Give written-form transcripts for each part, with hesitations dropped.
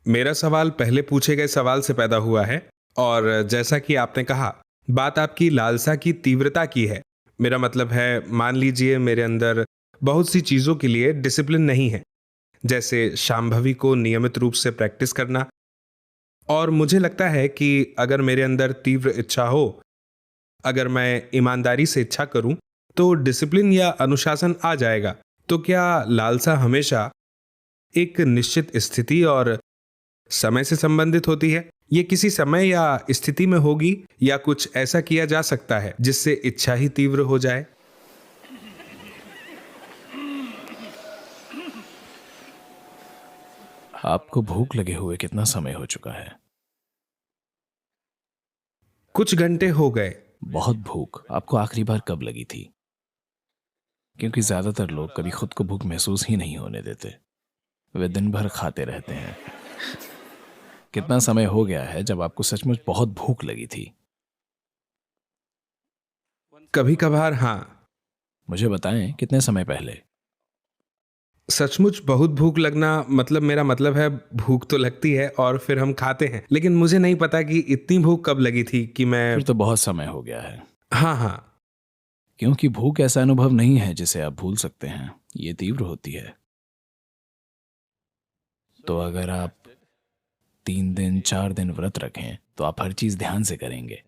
मेरा सवाल पहले पूछे गए सवाल से पैदा हुआ है और जैसा कि आपने कहा, बात आपकी लालसा की तीव्रता की है। मेरा मतलब है, मान लीजिए मेरे अंदर बहुत सी चीज़ों के लिए डिसिप्लिन नहीं है, जैसे शांभवी को नियमित रूप से प्रैक्टिस करना। और मुझे लगता है कि अगर मेरे अंदर तीव्र इच्छा हो, अगर मैं ईमानदारी से इच्छा करूं, तो डिसिप्लिन या अनुशासन आ जाएगा। तो क्या लालसा हमेशा एक निश्चित स्थिति और समय से संबंधित होती है? ये किसी समय या स्थिति में होगी, या कुछ ऐसा किया जा सकता है जिससे इच्छा ही तीव्र हो जाए? आपको भूख लगे हुए कितना समय हो चुका है? कुछ घंटे हो गए। बहुत भूख आपको आखिरी बार कब लगी थी? क्योंकि ज्यादातर लोग कभी खुद को भूख महसूस ही नहीं होने देते। वे दिन भर खाते रहते हैं। कितना समय हो गया है जब आपको सचमुच बहुत भूख लगी थी? कभी कभार हाँ। मुझे बताएं, कितने समय पहले? सचमुच बहुत भूख लगना, मतलब मेरा मतलब है, भूख तो लगती है और फिर हम खाते हैं, लेकिन मुझे नहीं पता कि इतनी भूख कब लगी थी कि मैं। फिर तो बहुत समय हो गया है। हाँ हाँ। क्योंकि भूख ऐसा अनुभव नहीं है जिसे आप भूल सकते हैं। ये तीव्र होती है। तो अगर आप 3 दिन 4 दिन व्रत रखें तो आप हर चीज ध्यान से करेंगे।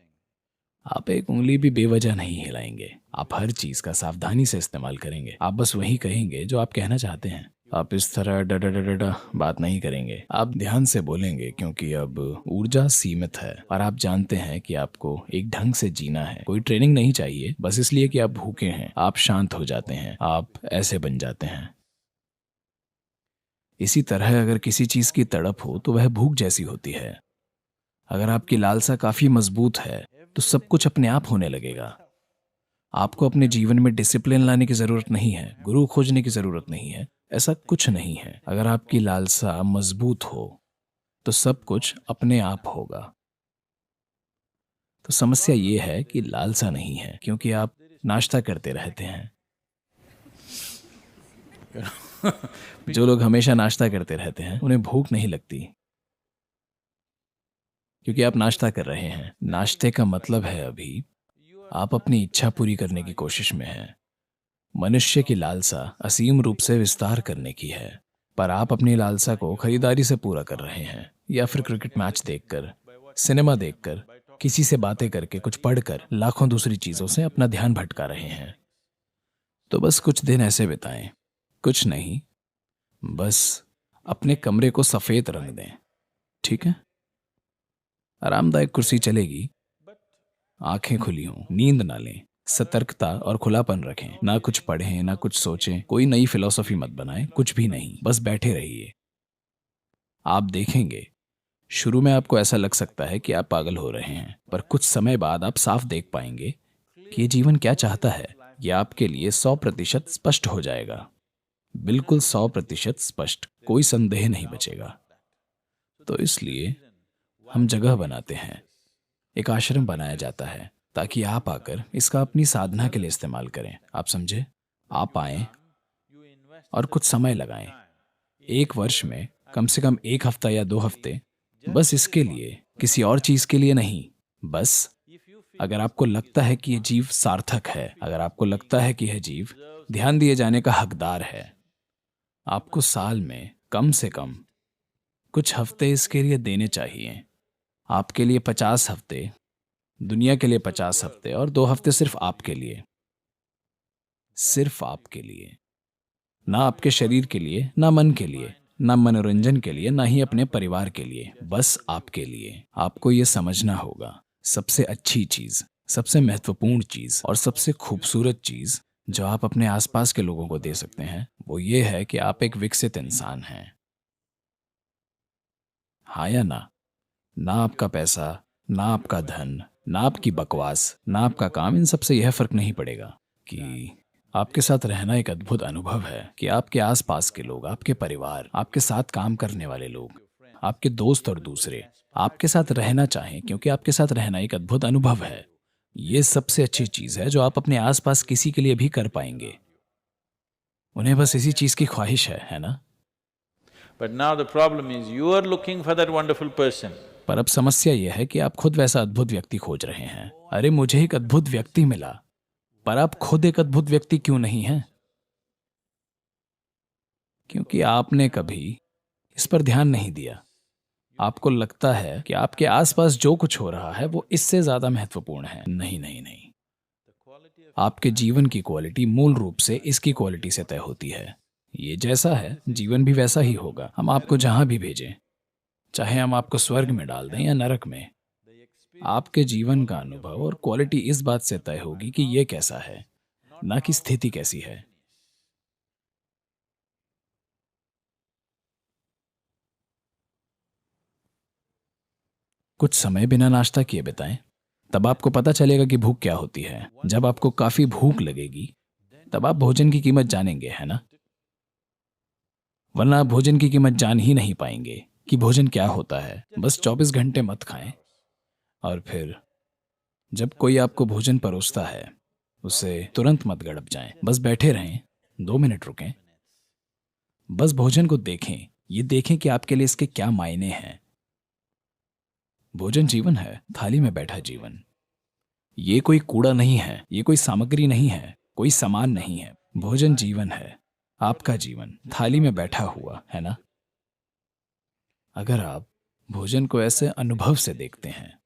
आप एक उंगली भी बेवजह नहीं हिलाएंगे। आप हर चीज का सावधानी से इस्तेमाल करेंगे। आप बस वही कहेंगे जो आप कहना चाहते हैं। आप इस तरह डा डा डा डा डा बात नहीं करेंगे। आप ध्यान से बोलेंगे, क्योंकि अब ऊर्जा सीमित है और आप जानते हैं कि आपको एक ढंग से जीना है। कोई ट्रेनिंग नहीं चाहिए, बस इसलिए कि आप भूखे हैं आप शांत हो जाते हैं, आप ऐसे बन जाते हैं। इसी तरह अगर किसी चीज की तड़प हो तो वह भूख जैसी होती है। अगर आपकी लालसा काफी मजबूत है तो सब कुछ अपने आप होने लगेगा। आपको अपने जीवन में डिसिप्लिन लाने की जरूरत नहीं है, गुरु खोजने की जरूरत नहीं है, ऐसा कुछ नहीं है। अगर आपकी लालसा मजबूत हो तो सब कुछ अपने आप होगा। तो समस्या ये है कि लालसा नहीं है, क्योंकि आप नाश्ता करते रहते हैं। जो लोग हमेशा नाश्ता करते रहते हैं उन्हें भूख नहीं लगती, क्योंकि आप नाश्ता कर रहे हैं। नाश्ते का मतलब है अभी आप अपनी इच्छा पूरी करने की कोशिश में हैं। मनुष्य की लालसा असीम रूप से विस्तार करने की है, पर आप अपनी लालसा को खरीदारी से पूरा कर रहे हैं, या फिर क्रिकेट मैच देखकर, सिनेमा देखकर, किसी से बातें करके, कुछ पढ़कर, लाखों दूसरी चीजों से अपना ध्यान भटका रहे हैं। तो बस कुछ दिन ऐसे बिताएं। कुछ नहीं, बस अपने कमरे को सफेद रंग दें। ठीक है? आरामदायक कुर्सी चलेगी। आंखें खुली हों, नींद ना लें। सतर्कता और खुलापन रखें। ना कुछ पढ़ें, ना कुछ सोचें। कोई नई फिलॉसफी मत बनाएं, कुछ भी नहीं, बस बैठे रहिए। आप देखेंगे, शुरू में आपको ऐसा लग सकता है कि आप पागल हो रहे हैं, पर कुछ समय बाद आप साफ देख पाएंगे कि ये जीवन क्या चाहता है। ये आपके लिए 100% स्पष्ट हो जाएगा। बिल्कुल 100% स्पष्ट, कोई संदेह नहीं बचेगा। तो इसलिए हम जगह बनाते हैं, एक आश्रम बनाया जाता है, ताकि आप आकर इसका अपनी साधना के लिए इस्तेमाल करें। आप समझे? आप आए और कुछ समय लगाएं। 1 वर्ष में कम से कम 1 हफ्ता या 2 हफ्ते, बस इसके लिए, किसी और चीज के लिए नहीं। बस अगर आपको लगता है कि यह जीव सार्थक है, अगर आपको लगता है कि यह जीव ध्यान दिए जाने का हकदार है, आपको साल में कम से कम कुछ हफ्ते इसके लिए देने चाहिए। आपके लिए 50 हफ्ते, दुनिया के लिए 50 हफ्ते, और 2 हफ्ते सिर्फ आपके लिए। सिर्फ आपके लिए। ना आपके शरीर के लिए, ना मन के लिए, ना मनोरंजन के लिए, ना ही अपने परिवार के लिए, बस आपके लिए। आपको ये समझना होगा, सबसे अच्छी चीज, सबसे महत्वपूर्ण चीज और सबसे खूबसूरत चीज जो आप अपने आसपास के लोगों को दे सकते हैं, वो ये है कि आप एक विकसित इंसान हैं। हाँ या ना? ना आपका पैसा, ना आपका धन, ना आपकी बकवास, ना आपका काम, इन सब से यह फर्क नहीं पड़ेगा कि आपके साथ रहना एक अद्भुत अनुभव है, कि आपके आसपास के लोग, आपके परिवार, आपके साथ काम करने वाले लोग, आपके दोस्त और दूसरे आपके साथ रहना चाहें, क्योंकि आपके साथ रहना एक अद्भुत अनुभव है। ये सबसे अच्छी चीज है जो आप अपने आसपास किसी के लिए भी कर पाएंगे। उन्हें बस इसी चीज की ख्वाहिश है ना? But now the problem is you are looking for that wonderful person. पर अब समस्या यह है कि आप खुद वैसा अद्भुत व्यक्ति खोज रहे हैं। अरे मुझे एक अद्भुत व्यक्ति मिला, पर आप खुद एक अद्भुत व्यक्ति क्यों नहीं हैं? क्योंकि आपने कभी इस पर ध्यान नहीं दिया। आपको लगता है कि आपके आसपास जो कुछ हो रहा है वो इससे ज्यादा महत्वपूर्ण है। नहीं नहीं नहीं, आपके जीवन की क्वालिटी मूल रूप से इसकी क्वालिटी से तय होती है। ये जैसा है जीवन भी वैसा ही होगा। हम आपको जहां भी भेजें, चाहे हम आपको स्वर्ग में डाल दें या नरक में, आपके जीवन का अनुभव और क्वालिटी इस बात से तय होगी कि ये कैसा है, ना कि स्थिति कैसी है। कुछ समय बिना नाश्ता किए बिताएं, तब आपको पता चलेगा कि भूख क्या होती है। जब आपको काफी भूख लगेगी तब आप भोजन की कीमत जानेंगे, है ना? वरना आप भोजन की कीमत जान ही नहीं पाएंगे कि भोजन क्या होता है। बस 24 घंटे मत खाएं, और फिर जब कोई आपको भोजन परोसता है उसे तुरंत मत गड़प जाएं। बस बैठे रहें, 2 मिनट रुकें, बस भोजन को देखें। ये देखें कि आपके लिए इसके क्या मायने हैं। भोजन जीवन है, थाली में बैठा जीवन। ये कोई कूड़ा नहीं है, ये कोई सामग्री नहीं है, कोई सामान नहीं है। भोजन जीवन है, आपका जीवन थाली में बैठा हुआ है ना। अगर आप भोजन को ऐसे अनुभव से देखते हैं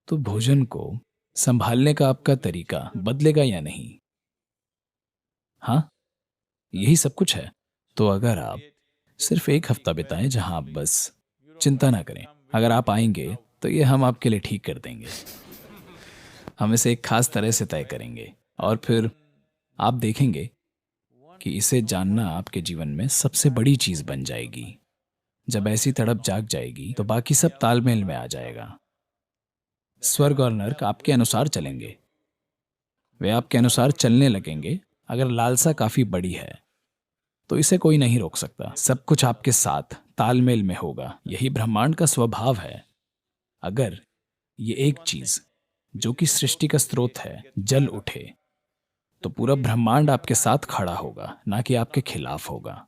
तो भोजन को संभालने का आपका तरीका बदलेगा या नहीं? हाँ, यही सब कुछ है। तो अगर आप सिर्फ 1 हफ्ता बिताएं जहां आप बस चिंता ना करें, अगर आप आएंगे तो ये हम आपके लिए ठीक कर देंगे। हम इसे एक खास तरह से तय करेंगे और फिर आप देखेंगे कि इसे जानना आपके जीवन में सबसे बड़ी चीज बन जाएगी। जब ऐसी तड़प जाग जाएगी तो बाकी सब तालमेल में आ जाएगा। स्वर्ग और नरक आपके अनुसार चलेंगे, वे आपके अनुसार चलने लगेंगे। अगर लालसा काफी बड़ी है तो इसे कोई नहीं रोक सकता। सब कुछ आपके साथ तालमेल में होगा। यही ब्रह्मांड का स्वभाव है। अगर ये एक चीज जो कि सृष्टि का स्रोत है जल उठे तो पूरा ब्रह्मांड आपके साथ खड़ा होगा, ना कि आपके खिलाफ होगा।